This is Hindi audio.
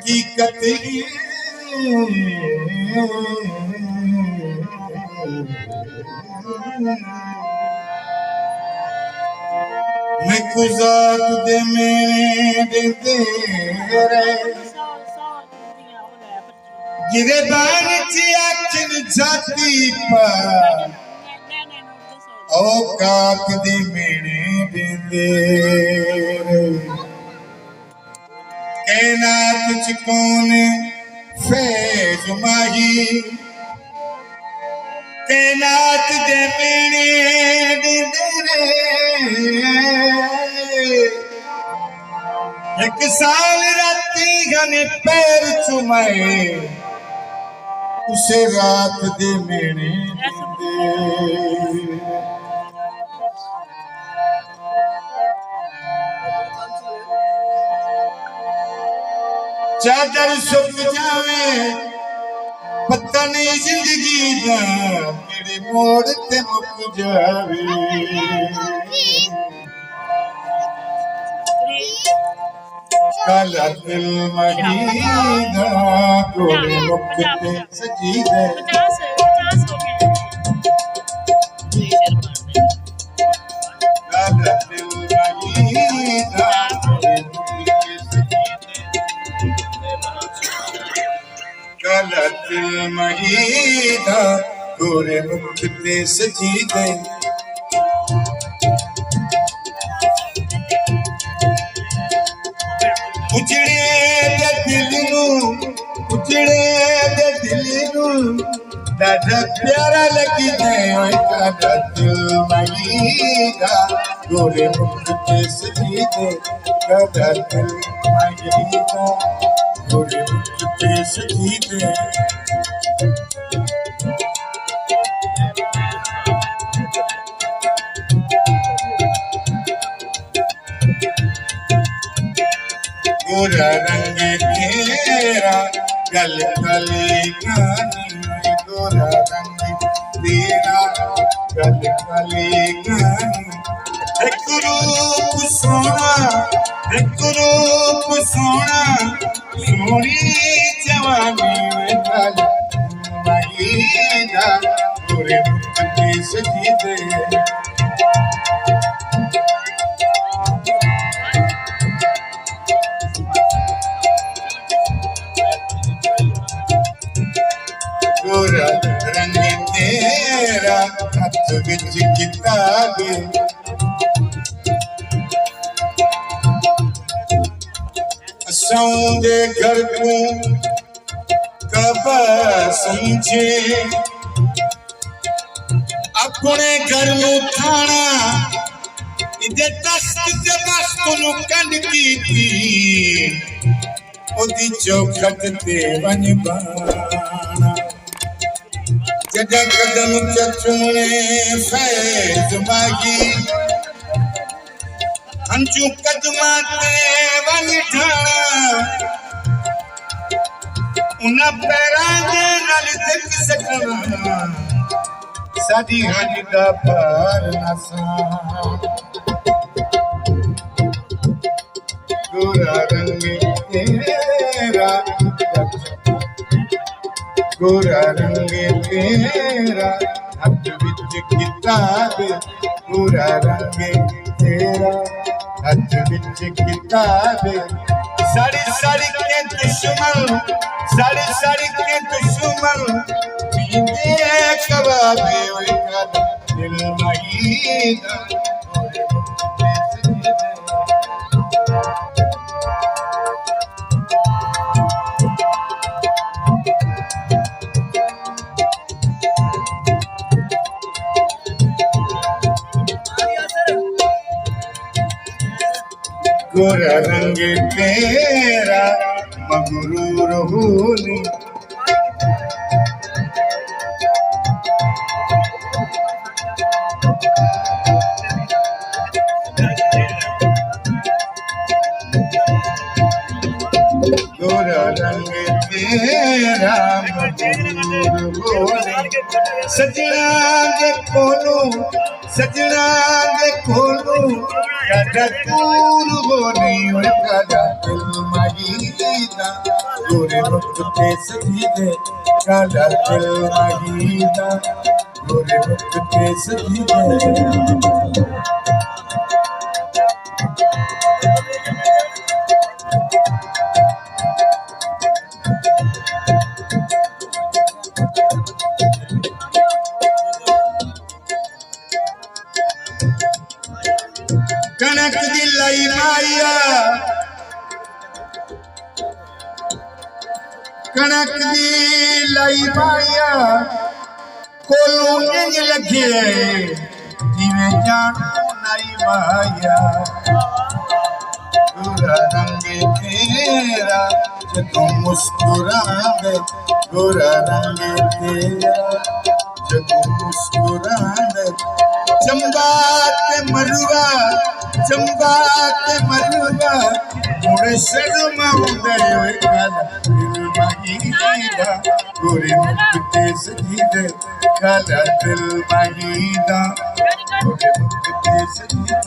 हकीकत मैं कुजात दे मेरे तेरे गिरबान चियाचन जाती पर औकात दे मेरे तेरे कैनात च कौन फैज माही कैनात दे मेरे एक साल राती गने पैर चुमाए उसे रात दे मेरे चादर सुख जावे पता नहीं जिंदगी दा मेरे मोड़ ते मुक जावे काला दिल महीना गोरे मुख ते सजी दे काला दिल महीना गोरे मुख ते सजी दे काला दिल महीना गोरे मुख ते सजी दे उजड़े दे दिल नू ॾाढा प्यारा लगी दे काला दिल महीना गोरे मुख ते सजी दे काला दिल महीना गोरे मुख ते सजी दे गोरा रंग तेरा गल गली गानी गोरा रंग तेरा गल गली गानी एक रूप सोना सोनी जवानी में गल महीना गोरे मुख ते सजी दे गोरा रंग तेरा हथ विच किताब सौंदे घर को कब समझे अपने घर में थाना इधर तख्त ते बख्त नु कंड की थी ओदी चौखट ते वन बाना जगा कदम चचुने फैज मागी अंजू कदमाते वनी ठाणा उन पैरां दे नाल तक सकना साडी हज दा पार नसा गोरा रंग तेरा गोरा रंग तेरा हथ विच किताब गोरा रंग तेरा हथ विच किताब साड़ी साड़ी के दुश्मन पींदे कबाबे ओए काला दिल महीना गोरे मुख ते सजी दे गोरा रंग तेरा मगरूर होली गोरा रंग तेरा मगरूर होली सजना दे कोलू कादा दूर होनी कादा दिल महीना माहीदा गोरे मुख ते सजीदे काला दिल माहीदा गोरे मुख ते सजीदे कनक दी लाई माया कनक दी लाई माया कोलों इंज लगे जिवें जानू नाई माया गोरा रंग तेरा जदों मुस्कुरांदे गोरा रंग तेरा जदों मुस्कुरांदे चंबा ते मरुआ मुड़े शर्माउंदे ओए काला दिल माहीदा गोरे मुख ते सजीदे काला दिल माहीदा गोरे मुख ते सजीदे